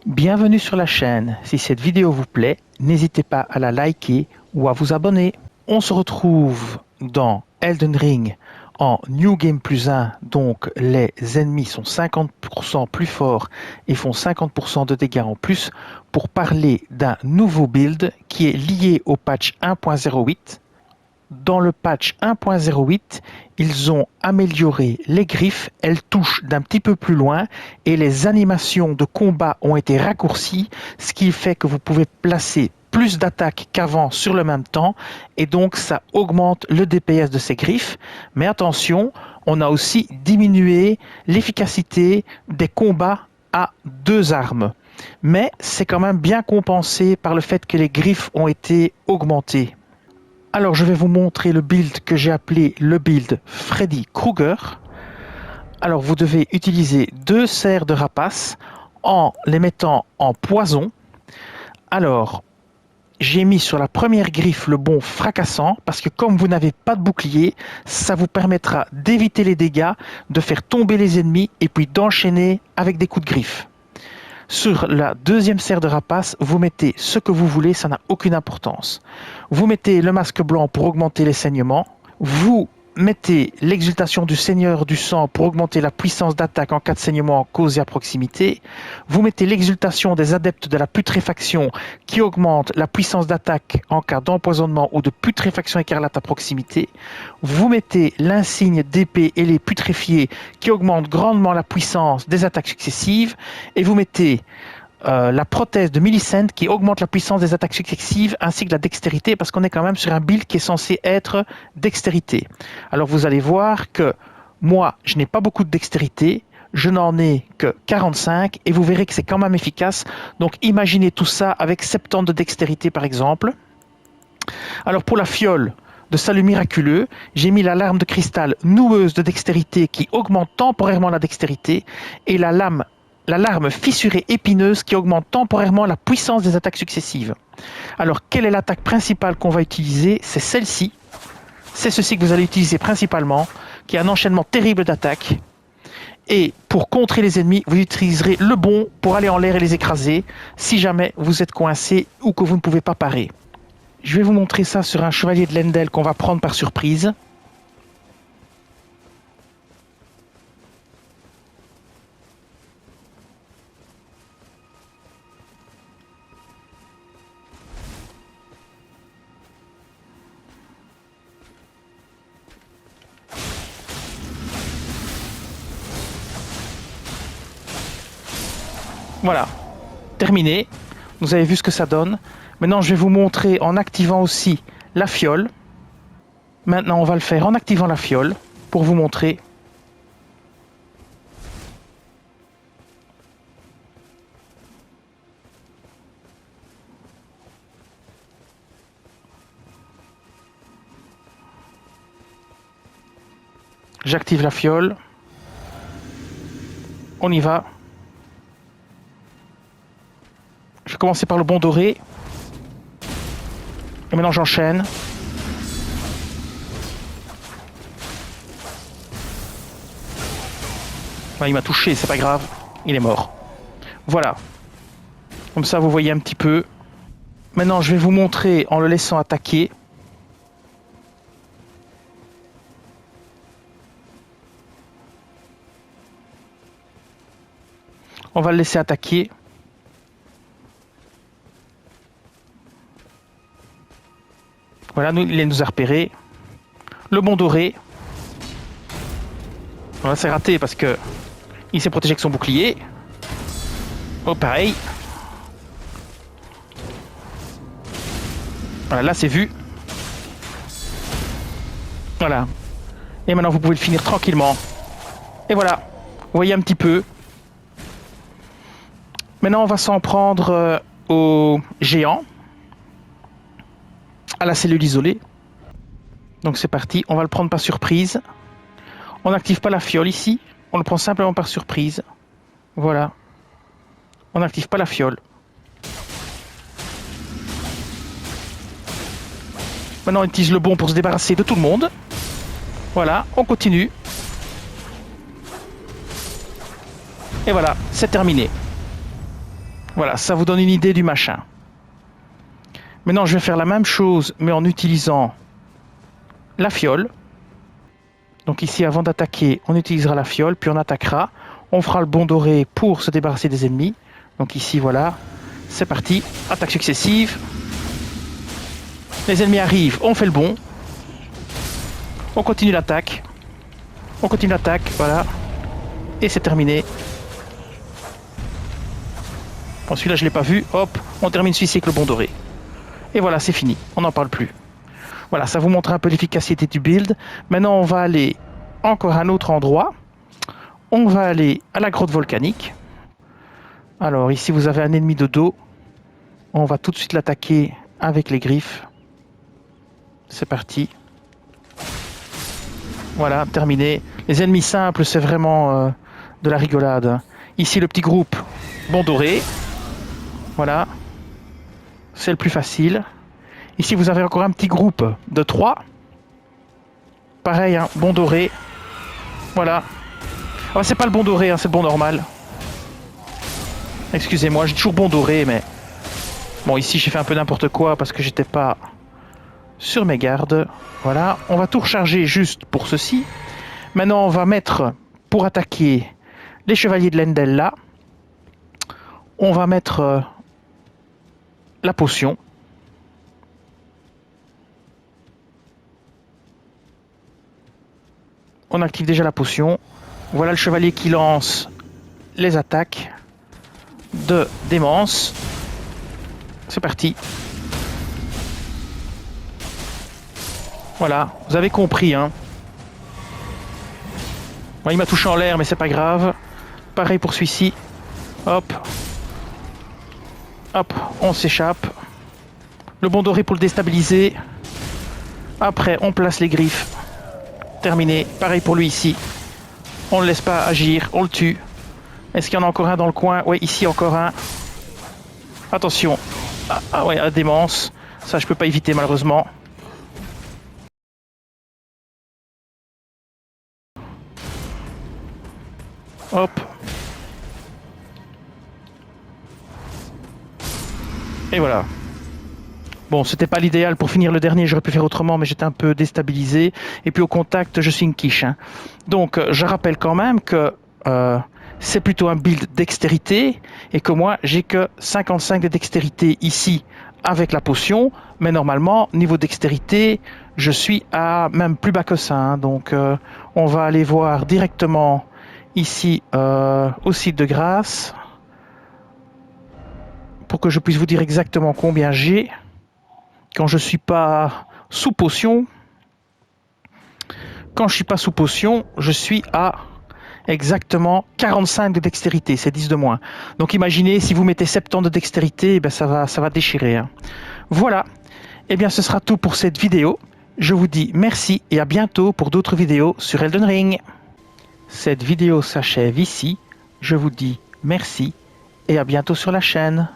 Bienvenue sur la chaîne. Si cette vidéo vous plaît, n'hésitez pas à la liker ou à vous abonner. On se retrouve dans Elden Ring en New Game plus 1, donc les ennemis sont 50% plus forts et font 50% de dégâts en plus pour parler d'un nouveau build qui est lié au patch 1.08. Dans le patch 1.08, ils ont amélioré les griffes, elles touchent d'un petit peu plus loin et les animations de combat ont été raccourcies, ce qui fait que vous pouvez placer plus d'attaques qu'avant sur le même temps et donc ça augmente le DPS de ces griffes. Mais attention, on a aussi diminué l'efficacité des combats à deux armes. Mais c'est quand même bien compensé par le fait que les griffes ont été augmentées. Alors je vais vous montrer le build que j'ai appelé le build Freddy Krueger. Alors vous devez utiliser deux serres de rapace en les mettant en poison. Alors j'ai mis sur la première griffe le bond fracassant parce que comme vous n'avez pas de bouclier, ça vous permettra d'éviter les dégâts, de faire tomber les ennemis et puis d'enchaîner avec des coups de griffe. Sur la deuxième serre de rapace, vous mettez ce que vous voulez, ça n'a aucune importance. Vous mettez le masque blanc pour augmenter les saignements. Vous mettez l'exultation du Seigneur du sang pour augmenter la puissance d'attaque en cas de saignement causé à proximité. Vous mettez l'exultation des adeptes de la putréfaction qui augmente la puissance d'attaque en cas d'empoisonnement ou de putréfaction écarlate à proximité. Vous mettez l'insigne d'épée et les putréfiés qui augmente grandement la puissance des attaques successives. Et vous mettez la prothèse de Millicent qui augmente la puissance des attaques successives ainsi que la dextérité parce qu'on est quand même sur un build qui est censé être dextérité. Alors vous allez voir que moi je n'ai pas beaucoup de dextérité, je n'en ai que 45 et vous verrez que c'est quand même efficace. Donc imaginez tout ça avec 70 de dextérité par exemple. Alors pour la fiole de salut miraculeux, j'ai mis la larme de cristal noueuse de dextérité qui augmente temporairement la dextérité et la larme fissurée épineuse qui augmente temporairement la puissance des attaques successives. Alors, quelle est l'attaque principale qu'on va utiliser? C'est celle-ci. C'est ceci que vous allez utiliser principalement, qui est un enchaînement terrible d'attaques. Et pour contrer les ennemis, vous utiliserez le bond pour aller en l'air et les écraser, si jamais vous êtes coincé ou que vous ne pouvez pas parer. Je vais vous montrer ça sur un chevalier de Lendel qu'on va prendre par surprise. Voilà, terminé. Vous avez vu ce que ça donne. Maintenant, je vais vous montrer en activant aussi la fiole. Maintenant, on va le faire en activant la fiole pour vous montrer. J'active la fiole. On y va. Je vais commencer par le bond doré. Et maintenant j'enchaîne. Il m'a touché, c'est pas grave. Il est mort. Voilà. Comme ça vous voyez un petit peu. Maintenant je vais vous montrer en le laissant attaquer. On va le laisser attaquer. Voilà, il nous a repéré. Le bond doré. Voilà, c'est raté parce que il s'est protégé avec son bouclier. Oh, pareil. Voilà, là c'est vu. Voilà. Et maintenant vous pouvez le finir tranquillement. Et voilà. Vous voyez un petit peu. Maintenant on va s'en prendre au géant. À la cellule isolée. Donc c'est parti, on va le prendre par surprise. On n'active pas la fiole ici, on le prend simplement par surprise. Voilà. On n'active pas la fiole. Maintenant on utilise le bond pour se débarrasser de tout le monde. Voilà, on continue. Et voilà, c'est terminé. Voilà, ça vous donne une idée du machin. Maintenant, je vais faire la même chose, mais en utilisant la fiole. Donc ici, avant d'attaquer, on utilisera la fiole, puis on attaquera. On fera le bond doré pour se débarrasser des ennemis. Donc ici, voilà, c'est parti. Attaque successive. Les ennemis arrivent, on fait le bond. On continue l'attaque. On continue l'attaque, voilà. Et c'est terminé. Bon, celui-là, je ne l'ai pas vu. Hop, on termine celui-ci avec le bond doré. Et voilà, c'est fini. On n'en parle plus. Voilà, ça vous montre un peu l'efficacité du build. Maintenant, on va aller encore à un autre endroit. On va aller à la grotte volcanique. Alors, ici, vous avez un ennemi de dos. On va tout de suite l'attaquer avec les griffes. C'est parti. Voilà, terminé. Les ennemis simples, c'est vraiment de la rigolade. Ici, le petit groupe bond doré. Voilà. C'est le plus facile. Ici, vous avez encore un petit groupe de 3. Pareil, hein, bond doré. Voilà. Ah, c'est pas le bond doré, hein, c'est le bond normal. Excusez-moi, j'ai toujours bond doré, mais... Bon, ici, j'ai fait un peu n'importe quoi parce que j'étais pas sur mes gardes. Voilà, on va tout recharger juste pour ceci. Maintenant, on va mettre, pour attaquer les chevaliers de Lendel là, on va mettre la potion. On active déjà la potion. Voilà le chevalier qui lance les attaques de démence. C'est parti. Voilà, vous avez compris, hein. Bon, il m'a touché en l'air, mais c'est pas grave. Pareil pour celui-ci. Hop. Hop, on s'échappe. Le bond doré pour le déstabiliser. Après, on place les griffes. Terminé. Pareil pour lui ici. On ne le laisse pas agir, on le tue. Est-ce qu'il y en a encore un dans le coin? Oui, ici encore un. Attention. Ah ouais, la démence. Ça, je peux pas éviter malheureusement. Hop. Et voilà. Bon, c'était pas l'idéal pour finir le dernier, j'aurais pu faire autrement, mais j'étais un peu déstabilisé. Et puis au contact, je suis une quiche. Hein. Donc, je rappelle quand même que c'est plutôt un build dextérité, et que moi, j'ai que 55 de dextérité ici avec la potion, mais normalement, niveau dextérité, je suis à même plus bas que ça. Hein. Donc, on va aller voir directement ici au site de Grasse, pour que je puisse vous dire exactement combien j'ai. Quand je suis pas sous potion, je suis à exactement 45 de dextérité, c'est 10 de moins. Donc imaginez, si vous mettez 70 de dextérité, ben ça va déchirer. Hein. Voilà, et bien ce sera tout pour cette vidéo. Je vous dis merci et à bientôt pour d'autres vidéos sur Elden Ring. Cette vidéo s'achève ici. Je vous dis merci et à bientôt sur la chaîne.